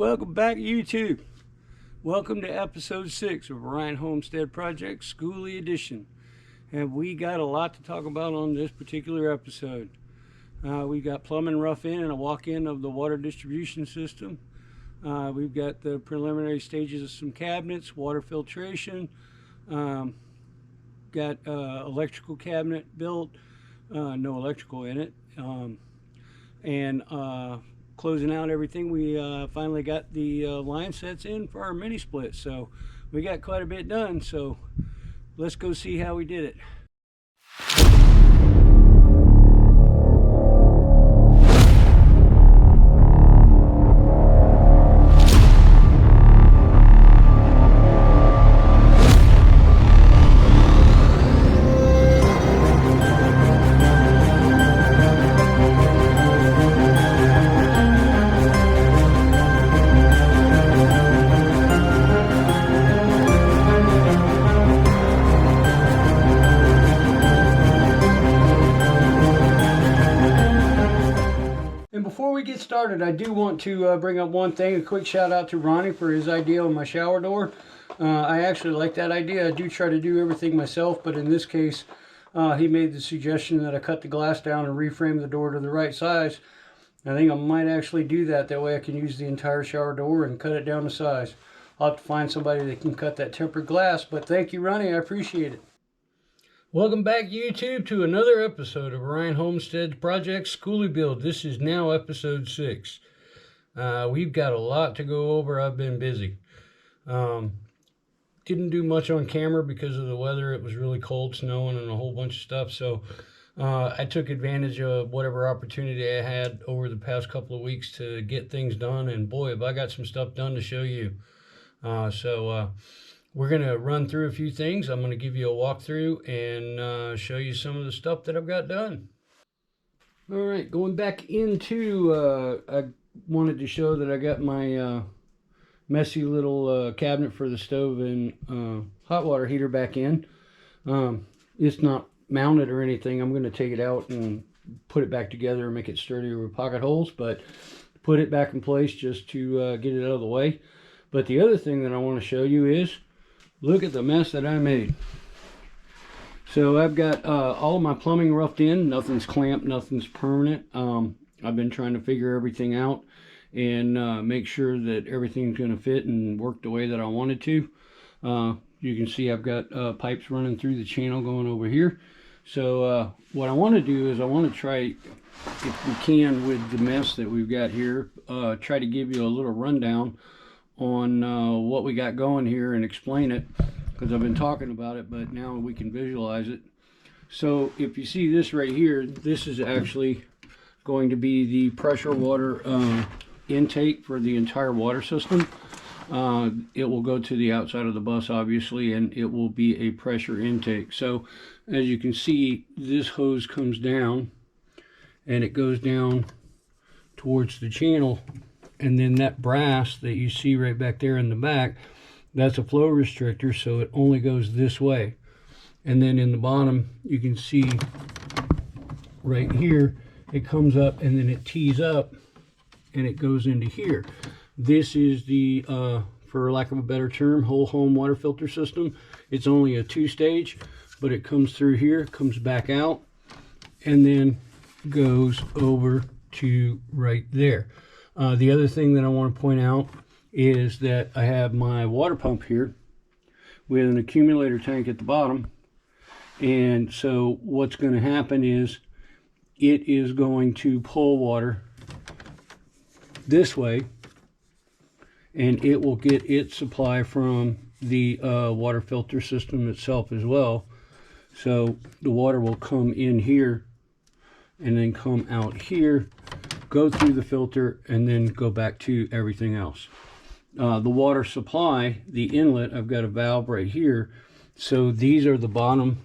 welcome back YouTube. Welcome to episode 6 of Ryan Homestead Project Skoolie Edition. And we got a lot to talk about on this particular episode. We've got plumbing rough in and a walk-in of the water distribution system. We've got the preliminary stages of some cabinets, water filtration. Got electrical cabinet built, no electrical in it. And closing out everything, we finally got the line sets in for our mini split. So we got quite a bit done. So let's go see how we did it. Before we get started, I do want to bring up one thing. A quick shout out to Ronnie for his idea on my shower door. I actually like that idea. I do try to do everything myself, but in this case, he made the suggestion that I cut the glass down and reframe the door to the right size. I think I might actually do that. That way I can use the entire shower door and cut it down to size. I'll have to find somebody that can cut that tempered glass, but thank you, Ronnie. I appreciate it. Welcome back, YouTube, to another episode of Ryan Homestead Project Skoolie Build. This is now episode 6. We've got a lot to go over. I've been busy. Didn't do much on camera because of the weather. It was really cold, snowing, and a whole bunch of stuff. So I took advantage of whatever opportunity I had over the past couple of weeks to get things done. And boy, have I got some stuff done to show you. We're going to run through a few things. I'm going to give you a walkthrough and show you some of the stuff that I've got done. All right, going back into, I wanted to show that I got my messy little cabinet for the stove and hot water heater back in. It's not mounted or anything. I'm going to take it out and put it back together and make it sturdier with pocket holes, but put it back in place just to get it out of the way. But the other thing that I want to show you is, look at the mess that I made. So I've got all of my plumbing roughed in. Nothing's clamped, nothing's permanent. I've been trying to figure everything out and make sure that everything's going to fit and work the way that I wanted to. You can see I've got pipes running through the channel going over here. So what I want to do is I want to try, if we can, with the mess that we've got here, try to give you a little rundown on what we got going here and explain it, because I've been talking about it, but now we can visualize it. So if you see this right here, this is actually going to be the pressure water intake for the entire water system. It will go to the outside of the bus, obviously, and it will be a pressure intake. So as you can see, this hose comes down and it goes down towards the channel. And then that brass that you see right back there in the back, that's a flow restrictor, so it only goes this way. And then in the bottom, you can see right here, it comes up and then it tees up and it goes into here. This is the, for lack of a better term, whole home water filter system. It's only a 2-stage, but it comes through here, comes back out, and then goes over to right there. The other thing that I want to point out is that I have my water pump here with an accumulator tank at the bottom. And so what's going to happen is it is going to pull water this way, and it will get its supply from the water filter system itself as well. So the water will come in here and then come out here, go through the filter, and then go back to everything else. The water supply, the inlet, I've got a valve right here. So these are the bottom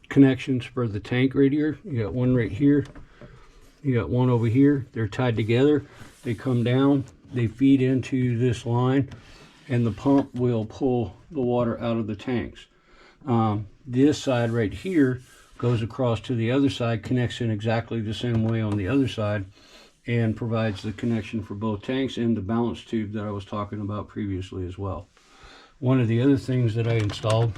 connections for the tank right here. You got one right here. You got one over here. They're tied together. They come down. They feed into this line, and the pump will pull the water out of the tanks. This side right here goes across to the other side, connects in exactly the same way on the other side, and provides the connection for both tanks and the balance tube that I was talking about previously as well. One of the other things that I installed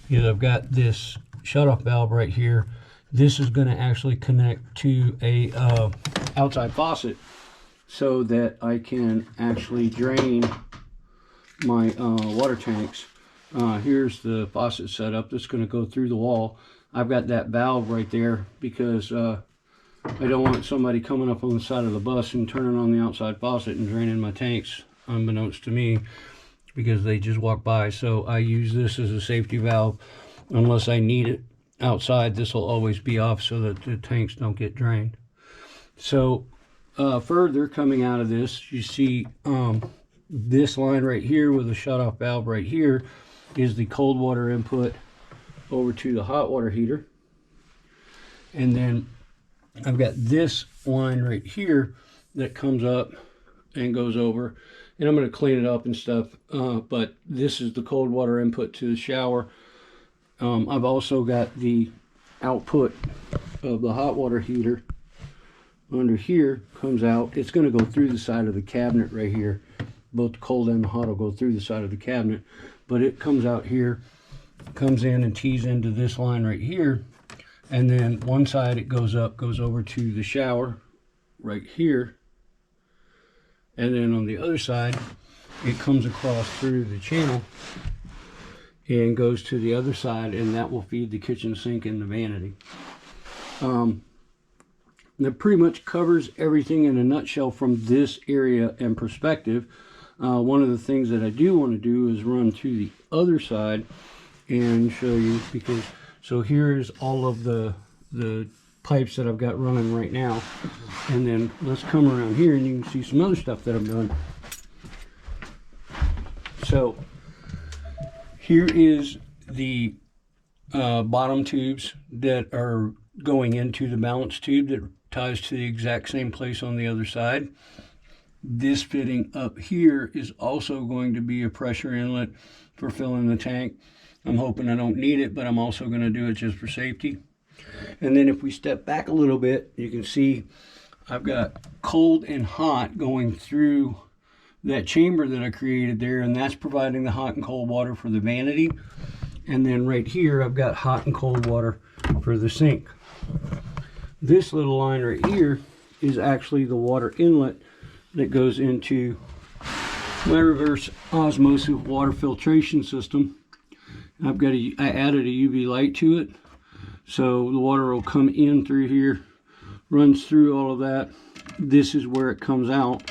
is I've got this shutoff valve right here. This is going to actually connect to a outside faucet so that I can actually drain my water tanks. Here's the faucet setup that's going to go through the wall. I've got that valve right there because I don't want somebody coming up on the side of the bus and turning on the outside faucet and draining my tanks unbeknownst to me, because they just walk by. So I use this as a safety valve. Unless I need it outside, this will always be off so that the tanks don't get drained. So further coming out of this, you see this line right here with a shutoff valve right here is the cold water input over to the hot water heater. And then I've got this line right here that comes up and goes over, and I'm going to clean it up and stuff, but this is the cold water input to the shower. I've also got the output of the hot water heater under here, comes out. It's going to go through the side of the cabinet right here. Both the cold and the hot will go through the side of the cabinet, but it comes out here, comes in and tees into this line right here. And then one side it goes up, goes over to the shower right here. And then on the other side, it comes across through the channel and goes to the other side, and that will feed the kitchen sink and the vanity. That pretty much covers everything in a nutshell from this area and perspective. One of the things that I do want to do is run to the other side and show you, because so here's all of the pipes that I've got running right now, and then let's come around here and you can see some other stuff that I've done. So here is the bottom tubes that are going into the balance tube that ties to the exact same place on the other side. This fitting up here is also going to be a pressure inlet for filling the tank. I'm hoping I don't need it, but I'm also going to do it just for safety. And then if we step back a little bit, you can see I've got cold and hot going through that chamber that I created there, and that's providing the hot and cold water for the vanity. And then right here I've got hot and cold water for the sink. This little line right here is actually the water inlet that goes into my reverse osmosis water filtration system. I added a UV light to it, so the water will come in through here, runs through all of that. This is where it comes out.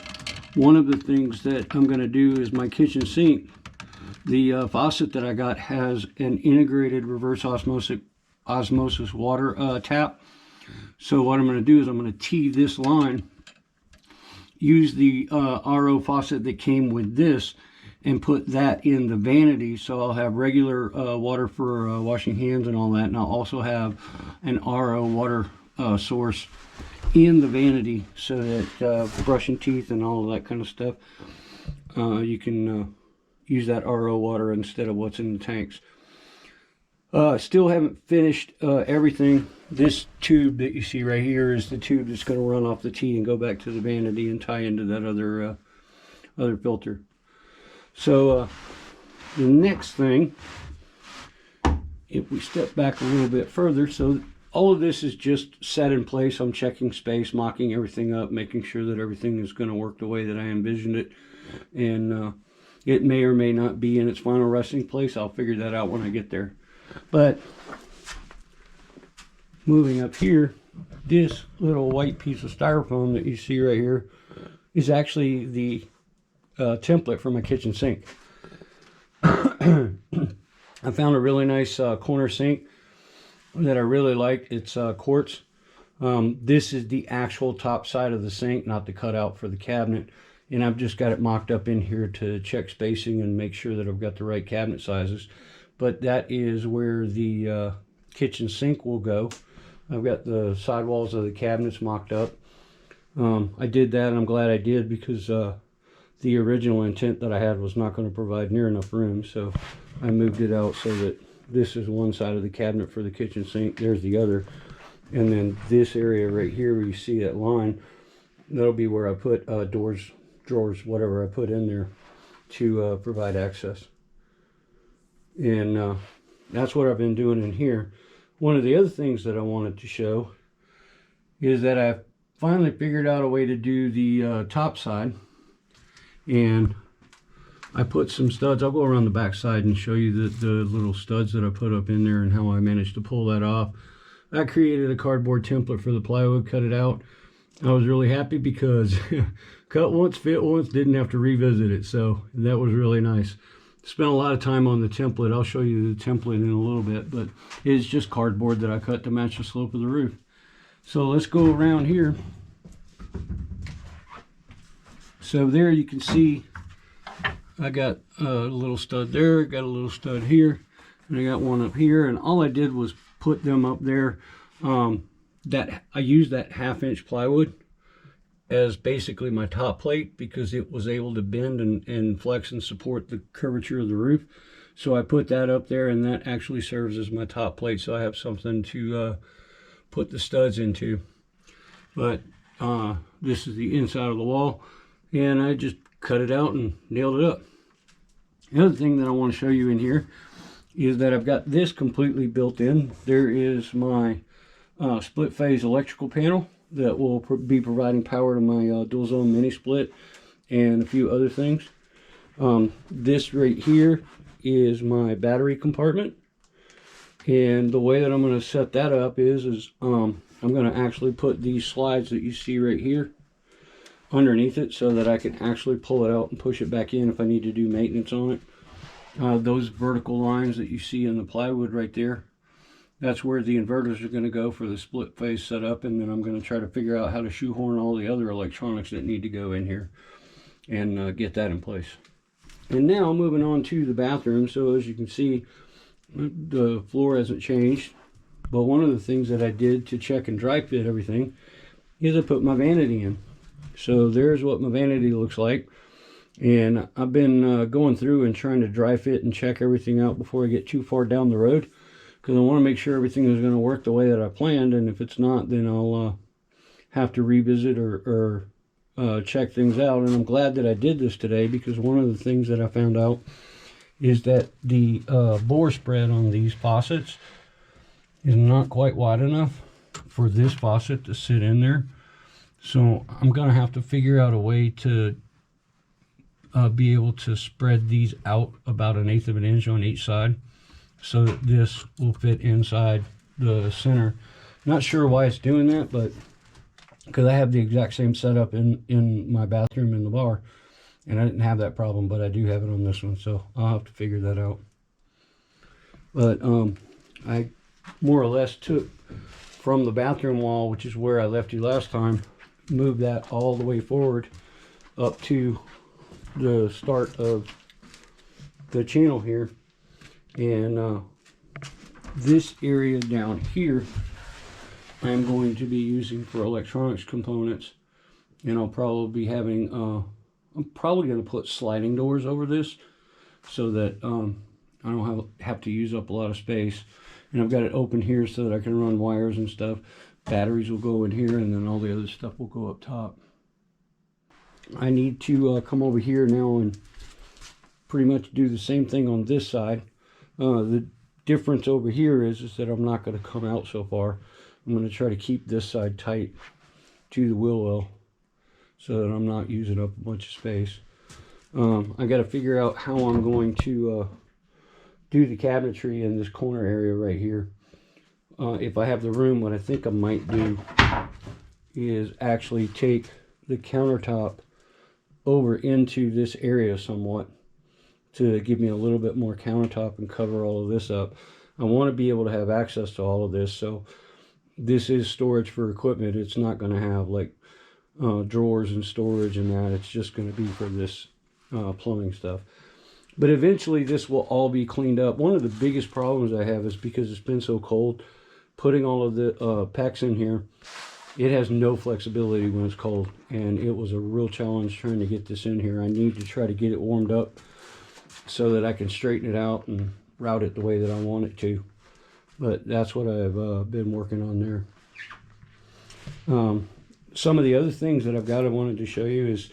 One of the things that I'm going to do is my kitchen sink. The faucet that I got has an integrated reverse osmosis water tap. So what I'm going to do is I'm going to tee this line, use the RO faucet that came with this, and put that in the vanity, so I'll have regular water for washing hands and all that, and I'll also have an RO water source in the vanity, so that brushing teeth and all of that kind of stuff, you can use that RO water instead of what's in the tanks. Still haven't finished everything. This tube that you see right here is the tube that's going to run off the tee and go back to the vanity and tie into that other filter. So the next thing, if we step back a little bit further, so all of this is just set in place. I'm checking space, mocking everything up, making sure that everything is going to work the way that I envisioned it. And it may or may not be in its final resting place. I'll figure that out when I get there. But moving up here, this little white piece of styrofoam that you see right here is actually the template for my kitchen sink. I found a really nice corner sink that I really like. It's quartz. This is the actual top side of the sink, not the cutout for the cabinet. And I've just got it mocked up in here to check spacing and make sure that I've got the right cabinet sizes. But that is where the kitchen sink will go. I've got the sidewalls of the cabinets mocked up. I did that, and I'm glad I did, because the original intent that I had was not going to provide near enough room, so I moved it out so that this is one side of the cabinet for the kitchen sink, there's the other, and then this area right here where you see that line, that'll be where I put doors, drawers, whatever I put in there to provide access. And that's what I've been doing in here. One of the other things that I wanted to show is that I've finally figured out a way to do the top side. And I put some studs. I'll go around the back side and show you the little studs that I put up in there and how I managed to pull that off. I created a cardboard template for the plywood, cut it out. I was really happy because cut once, fit once, didn't have to revisit it. So that was really nice. Spent a lot of time on the template. I'll show you the template in a little bit, but it's just cardboard that I cut to match the slope of the roof. So let's go around here. So there you can see I got a little stud there, got a little stud here, and I got one up here, and all I did was put them up there. That I used that 1/2 inch plywood as basically my top plate because it was able to bend and flex and support the curvature of the roof. So I put that up there, and that actually serves as my top plate, so I have something to put the studs into. But this is the inside of the wall, and I just cut it out and nailed it up. The other thing that I want to show you in here is that I've got this completely built in. There is my split phase electrical panel that will be providing power to my dual zone mini split and a few other things. This right here is my battery compartment, and the way that I'm going to set that up is I'm going to actually put these slides that you see right here underneath it so that I can actually pull it out and push it back in if I need to do maintenance on it. Those vertical lines that you see in the plywood right there, that's where the inverters are going to go for the split phase setup, and then I'm going to try to figure out how to shoehorn all the other electronics that need to go in here and get that in place. And now moving on to the bathroom. So as you can see, the floor hasn't changed, but one of the things that I did to check and dry fit everything is I put my vanity in. So there's what my vanity looks like, and I've been going through and trying to dry fit and check everything out before I get too far down the road, because I want to make sure everything is going to work the way that I planned, and if it's not, then I'll have to revisit or check things out. And I'm glad that I did this today, because one of the things that I found out is that the bore spread on these faucets is not quite wide enough for this faucet to sit in there. So I'm going to have to figure out a way to be able to spread these out about 1/8 of an inch on each side so that this will fit inside the center. Not sure why it's doing that, but because I have the exact same setup in my bathroom in the bar, and I didn't have that problem, but I do have it on this one, so I'll have to figure that out. But I more or less took from the bathroom wall, which is where I left you last time, move that all the way forward up to the start of the channel here, and this area down here I'm going to be using for electronics components, and I'll probably be having I'm probably going to put sliding doors over this so that I don't have to use up a lot of space. And I've got it open here so that I can run wires and stuff. Batteries will go in here, and then all the other stuff will go up top. I need to come over here now and pretty much do the same thing on this side. The difference over here is that I'm not going to come out so far. I'm going to try to keep this side tight to the wheel well so that I'm not using up a bunch of space. I got to figure out how I'm going to do the cabinetry in this corner area right here. If I have the room, what I think I might do is actually take the countertop over into this area somewhat to give me a little bit more countertop and cover all of this up. I want to be able to have access to all of this, so this is storage for equipment. It's not going to have like drawers and storage and that. It's just going to be for this plumbing stuff. But eventually this will all be cleaned up. One of the biggest problems I have is because it's been so cold, putting all of the PEX in here, it has no flexibility when it's cold. And it was a real challenge trying to get this in here. I need to try to get it warmed up so that I can straighten it out and route it the way that I want it to. But that's what I've been working on there. some of the other things that I've got I wanted to show you is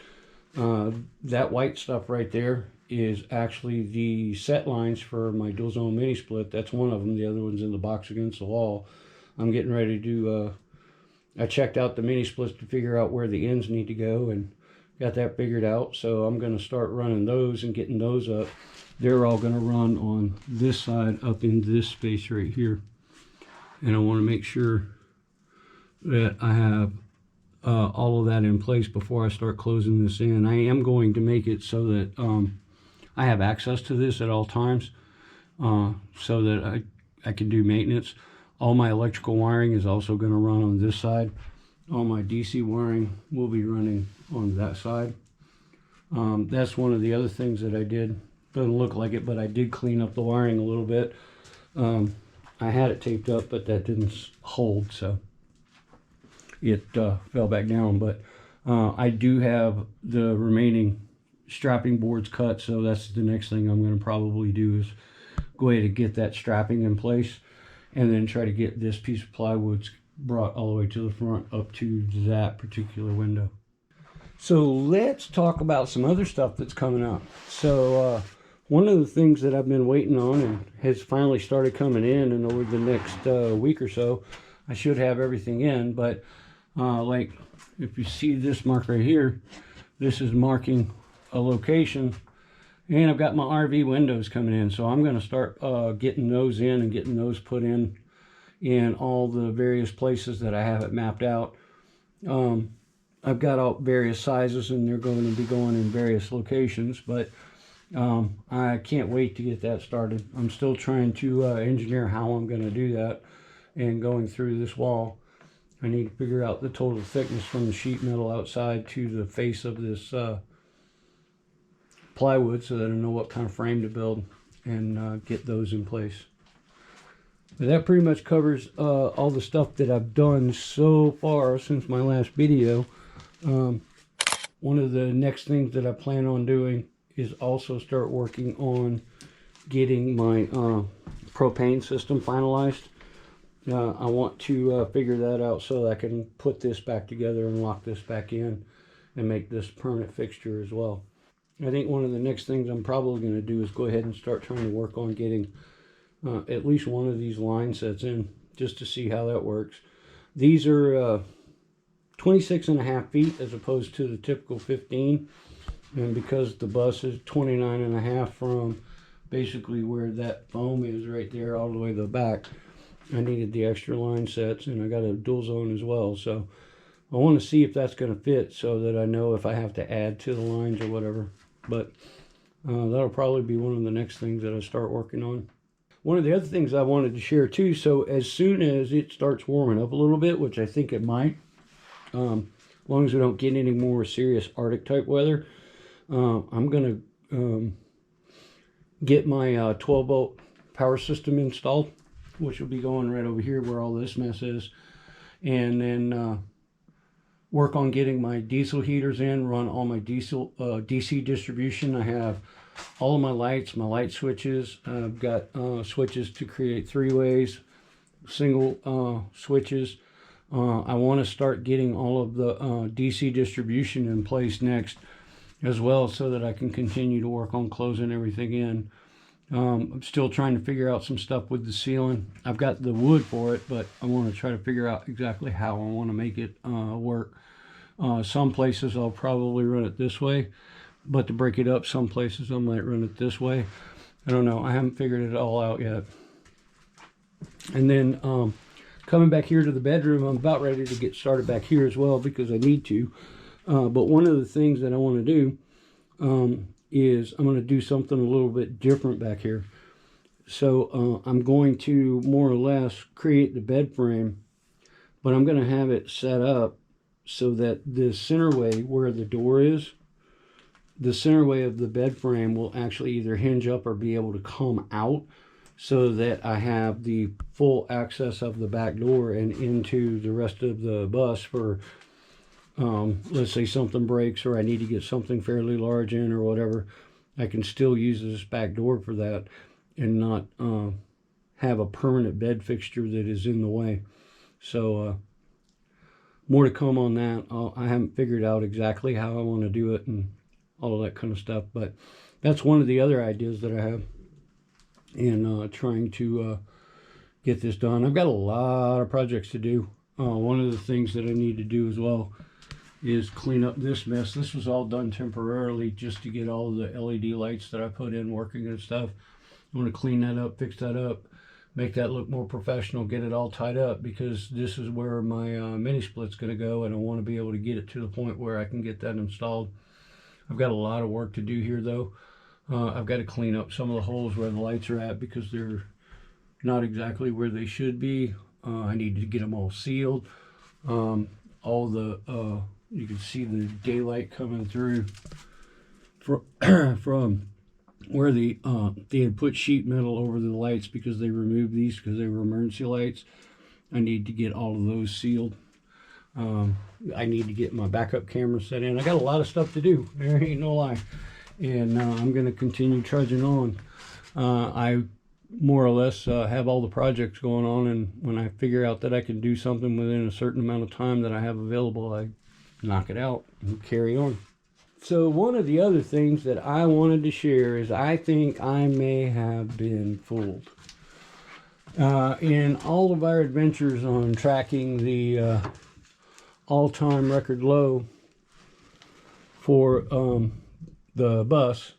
that white stuff right there is actually the set lines for my dual zone mini split. That's one of them. The other one's in the box against the wall. I'm getting ready to I checked out the mini splits to figure out where the ends need to go and got that figured out. So I'm going to start running those and getting those up. They're all going to run on this side up in this space right here. And I want to make sure that I have all of that in place before I start closing this in. I am going to make it so that I have access to this at all times, so that I can do maintenance. All my electrical wiring is also going to run on this side. All my DC wiring will be running on that side. That's one of the other things that I did. Doesn't look like it, but I did clean up the wiring a little bit. I had it taped up, but that didn't hold, so it fell back down. But I do have the remaining strapping boards cut, so that's the next thing I'm going to probably do is go ahead and get that strapping in place, and then try to get this piece of plywood brought all the way to the front up to that particular window. So let's talk about some other stuff that's coming up. So one of the things that I've been waiting on and has finally started coming in, and over the next week or so I should have everything in. But like if you see this mark right here, this is marking a location, and I've got my RV windows coming in, so I'm going to start getting those in and getting those put in all the various places that I have it mapped out. I've got all various sizes, and they're going to be going in various locations, but I can't wait to get that started. I'm still trying to engineer how I'm going to do that, and going through this wall I need to figure out the total thickness from the sheet metal outside to the face of this plywood, so that I know what kind of frame to build and get those in place. But that pretty much covers all the stuff that I've done so far since my last video. One of the next things that I plan on doing is also start working on getting my propane system finalized. I want to figure that out so that I can put this back together and lock this back in and make this permanent fixture as well. I think one of the next things I'm probably going to do is go ahead and start trying to work on getting at least one of these line sets in, just to see how that works. These are 26.5 feet as opposed to the typical 15, and because the bus is 29.5 from basically where that foam is right there all the way to the back, I needed the extra line sets, and I got a dual zone as well, so I want to see if that's going to fit so that I know if I have to add to the lines or whatever. But that'll probably be one of the next things that I start working on. One of the other things I wanted to share too, so as soon as it starts warming up a little bit, which I think it might, as long as we don't get any more serious Arctic type weather, I'm going to get my 12 volt power system installed, which will be going right over here where all this mess is, and then work on getting my diesel heaters in, run all my DC distribution. I have all of my lights, my light switches. I've got switches to create three-ways, single switches. I want to start getting all of the DC distribution in place next as well, so that I can continue to work on closing everything in. I'm still trying to figure out some stuff with the ceiling. I've got the wood for it, but I want to try to figure out exactly how I want to make it work. Some places I'll probably run it this way, but to break it up, some places I might run it this way. I don't know. I haven't figured it all out yet. And then coming back here to the bedroom, I'm about ready to get started back here as well, because I need to. But one of the things that I want to do is I'm going to do something a little bit different back here. So I'm going to more or less create the bed frame, but I'm going to have it set up so that the center way where the door is, the center way of the bed frame will actually either hinge up or be able to come out, so that I have the full access of the back door and into the rest of the bus for let's say something breaks or I need to get something fairly large in or whatever. I can still use this back door for that and not have a permanent bed fixture that is in the way. So more to come on that. I haven't figured out exactly how I want to do it and all of that kind of stuff, but that's one of the other ideas that I have in trying to get this done. I've got a lot of projects to do. One of the things that I need to do as well is clean up this mess. This was all done temporarily just to get all of the LED lights that I put in working and stuff. I want to clean that up, fix that up, make that look more professional, get it all tied up, because this is where my mini split's going to go, and I want to be able to get it to the point where I can get that installed. I've got a lot of work to do here though. I've got to clean up some of the holes where the lights are at because they're not exactly where they should be. I need to get them all sealed. All the you can see the daylight coming through from where they had put sheet metal over the lights because they removed these because they were emergency lights. I need to get all of those sealed. I need to get my backup camera set in. I got a lot of stuff to do, there ain't no lie, and I'm going to continue trudging on. I more or less have all the projects going on, and when I figure out that I can do something within a certain amount of time that I have available, I knock it out and carry on. So one of the other things that I wanted to share is I think I may have been fooled. In all of our adventures on tracking the all-time record low for the bus,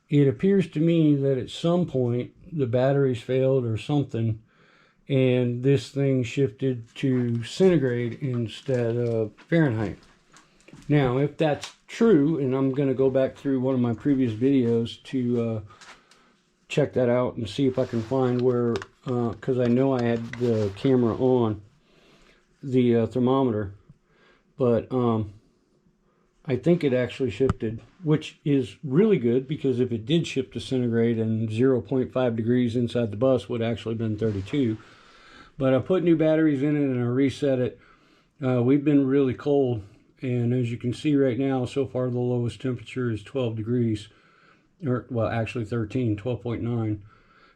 it appears to me that at some point the batteries failed or something, and this thing shifted to centigrade instead of Fahrenheit. Now, if that's true, and I'm going to go back through one of my previous videos to check that out and see if I can find where, because I know I had the camera on the thermometer, but I think it actually shifted, which is really good, because if it did shift to centigrade and 0.5 degrees inside the bus would actually have been 32. But I put new batteries in it and I reset it. We've been really cold, and as you can see right now, so far the lowest temperature is 12 degrees, or well, actually 13, 12.9,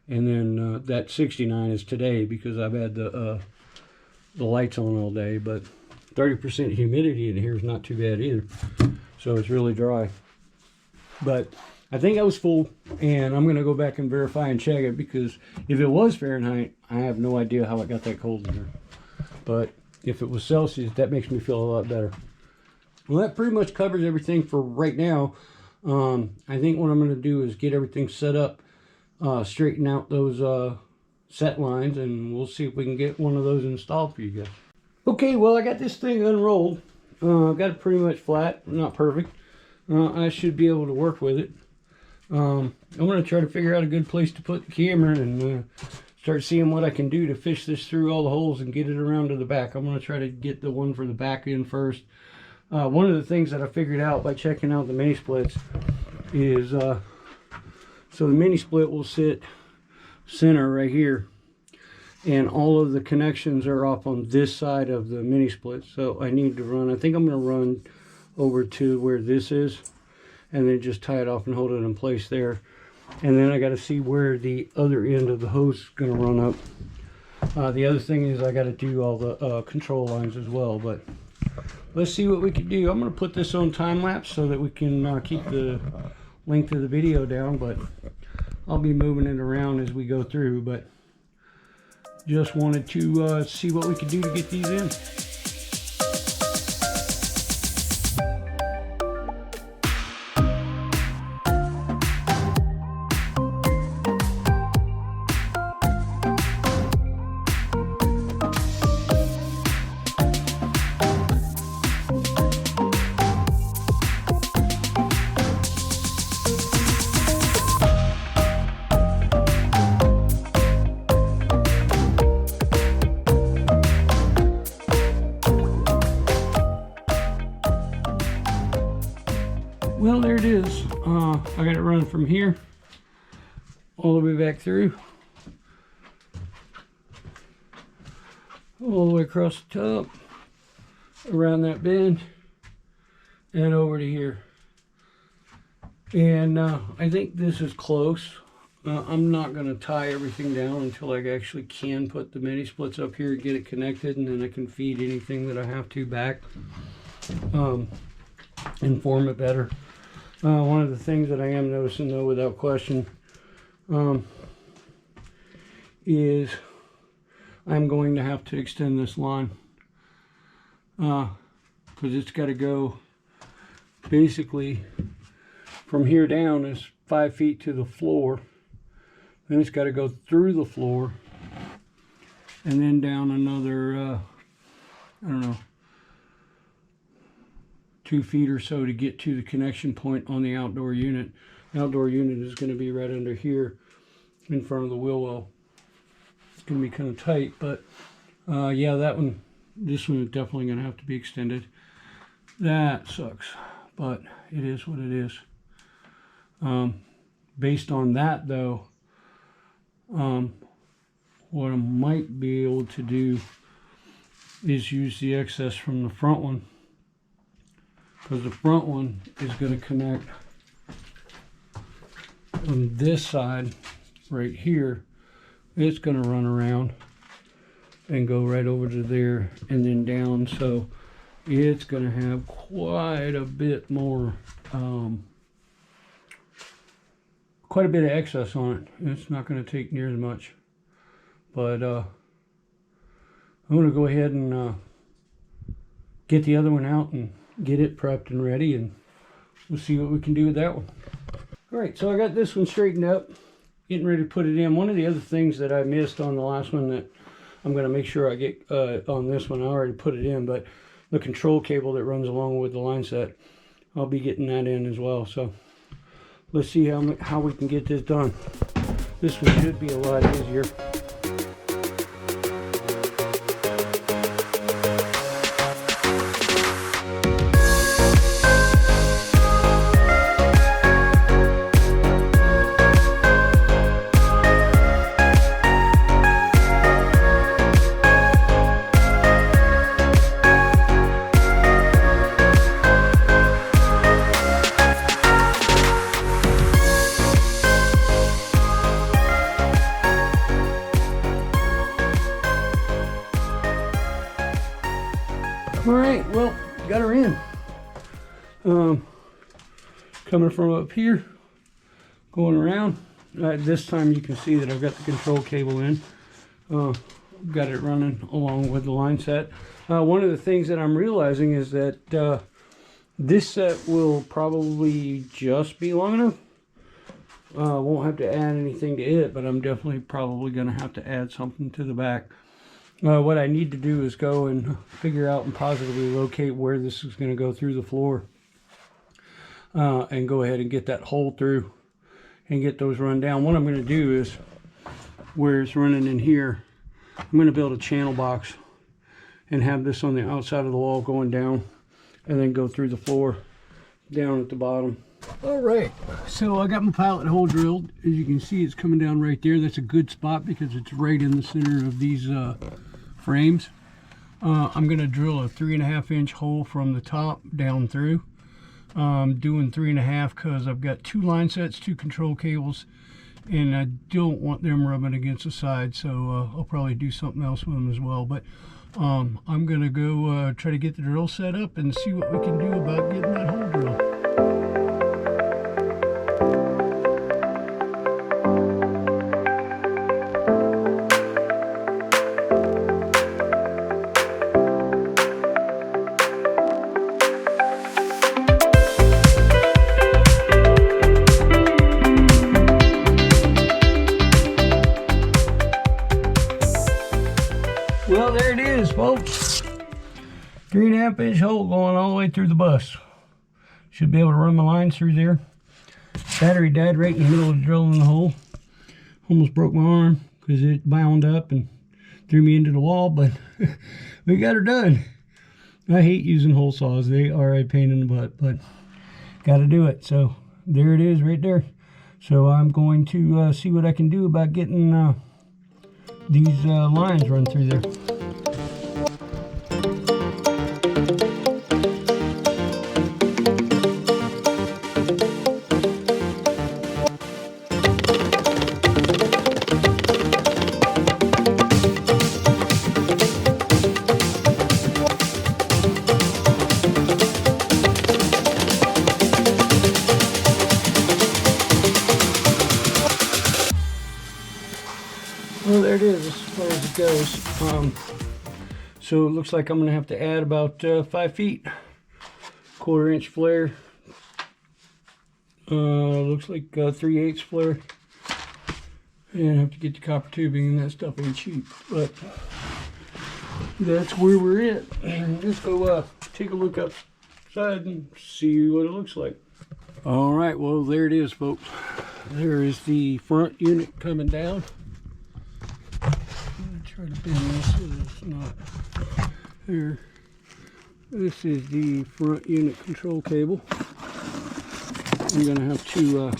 and then that 69 is today because I've had the lights on all day. But 30% humidity in here is not too bad either, so it's really dry. But I think I was fooled, and I'm going to go back and verify and check it, because if it was Fahrenheit, I have no idea how it got that cold in here. But if it was Celsius, that makes me feel a lot better. Well, that pretty much covers everything for right now. I think what I'm going to do is get everything set up, straighten out those set lines, and we'll see if we can get one of those installed for you guys. Okay, well, I got this thing unrolled. I've got it pretty much flat, not perfect. I should be able to work with it. I'm going to try to figure out a good place to put the camera and start seeing what I can do to fish this through all the holes and get it around to the back. I'm going to try to get the one for the back in first. One of the things that I figured out by checking out the mini splits is, so the mini split will sit center right here, and all of the connections are off on this side of the mini split. So I need to run, I think I'm going to run over to where this is, and then just tie it off and hold it in place there. And then I got to see where the other end of the hose is going to run up. The other thing is I got to do all the control lines as well. But let's see what we can do. I'm going to put this on time lapse so that we can keep the length of the video down, but I'll be moving it around as we go through. But just wanted to see what we could do to get these in. Well, there it is. I got it running from here all the way back through, all the way across the top, around that bend, and over to here. And I think this is close. I'm not going to tie everything down until I actually can put the mini splits up here, get it connected, and then I can feed anything that I have to back and form it better. One of the things that I am noticing, though, without question, is I'm going to have to extend this line, because it's got to go basically from here down is 5 feet to the floor. Then it's got to go through the floor and then down another, I don't know, 2 feet or so to get to the connection point on the outdoor unit. The outdoor unit is going to be right under here in front of the wheel well. It's going to be kind of tight, but yeah, this one is definitely going to have to be extended. That sucks, but it is what it is. Based on that, though, what I might be able to do is use the excess from the front one, because the front one is going to connect on this side right here. It's going to run around and go right over to there and then down, so it's going to have quite a bit more, quite a bit of excess on it. It's not going to take near as much, but I'm going to go ahead and get the other one out and get it prepped and ready, and we'll see what we can do with that one. All right, so I got this one straightened up, getting ready to put it in. One of the other things that I missed on the last one that I'm going to make sure I get on this one, I already put it in, but the control cable that runs along with the line set, I'll be getting that in as well. So let's see how we can get this done. This one should be a lot easier. All right, well, got her in. Coming from up here, going around. This time you can see that I've got the control cable in. Got it running along with the line set. One of the things that I'm realizing is that this set will probably just be long enough. Won't have to add anything to it, but I'm definitely probably going to have to add something to the back. What I need to do is go and figure out and positively locate where this is going to go through the floor, and go ahead and get that hole through and get those run down. What I'm going to do is, where it's running in here, I'm going to build a channel box and have this on the outside of the wall going down, and then go through the floor down at the bottom. All right, so I got my pilot hole drilled. As you can see, it's coming down right there. That's a good spot because it's right in the center of these frames. I'm going to drill a 3.5 inch hole from the top down through. Doing 3.5 because I've got 2 line sets, 2 control cables, and I don't want them rubbing against the side, so I'll probably do something else with them as well. But I'm going to go try to get the drill set up and see what we can do about getting that hole drilled. Well, there it is, folks. 3.5 inch hole going all the way through the bus. Should be able to run my lines through there. Battery died right in the middle of drilling the hole. Almost broke my arm because it bound up and threw me into the wall, but we got her done. I hate using hole saws. They are a pain in the butt, but got to do it. So there it is right there. So I'm going to see what I can do about getting these lines run through there. there it is as far as it goes. So it looks like I'm gonna have to add about 5 feet, 1/4 inch flare. Looks like 3/8 flare. And I have to get the copper tubing, and that stuff ain't cheap, but that's where we're at. And let's go take a look outside and see what it looks like. All right, well, there it is, folks. There is the front unit coming down. I'm gonna try to bend this so that it's not there. This is the front unit control cable. I'm gonna have to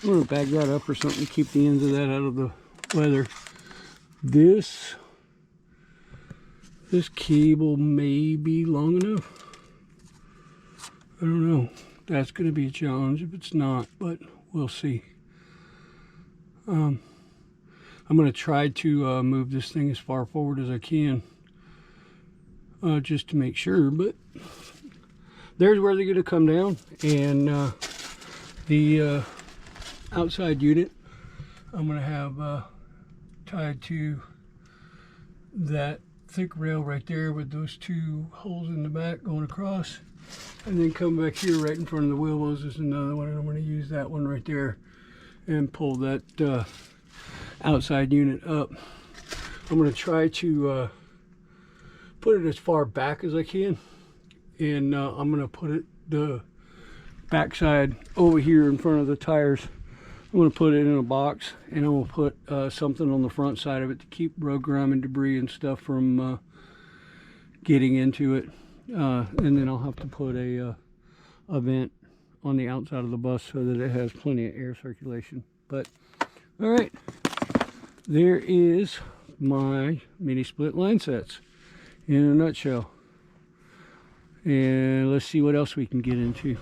I'm gonna bag that up or something to keep the ends of that out of the weather. This cable may be long enough. I don't know. That's gonna be a challenge if it's not, but we'll see. I'm gonna try to move this thing as far forward as I can, just to make sure. But there's where they're gonna come down, and the outside unit I'm gonna have tied to that thick rail right there with those 2 holes in the back going across, and then come back here right in front of the wheel wells is another one, and I'm going to use that one right there and pull that outside unit up. I'm going to try to put it as far back as I can, and I'm going to put the backside over here in front of the tires. I'm going to put it in a box, and I'm going to put something on the front side of it to keep road grime and debris and stuff from getting into it. And then I'll have to put a vent on the outside of the bus so that it has plenty of air circulation. But all right, there is my mini split line sets in a nutshell. And let's see what else we can get into.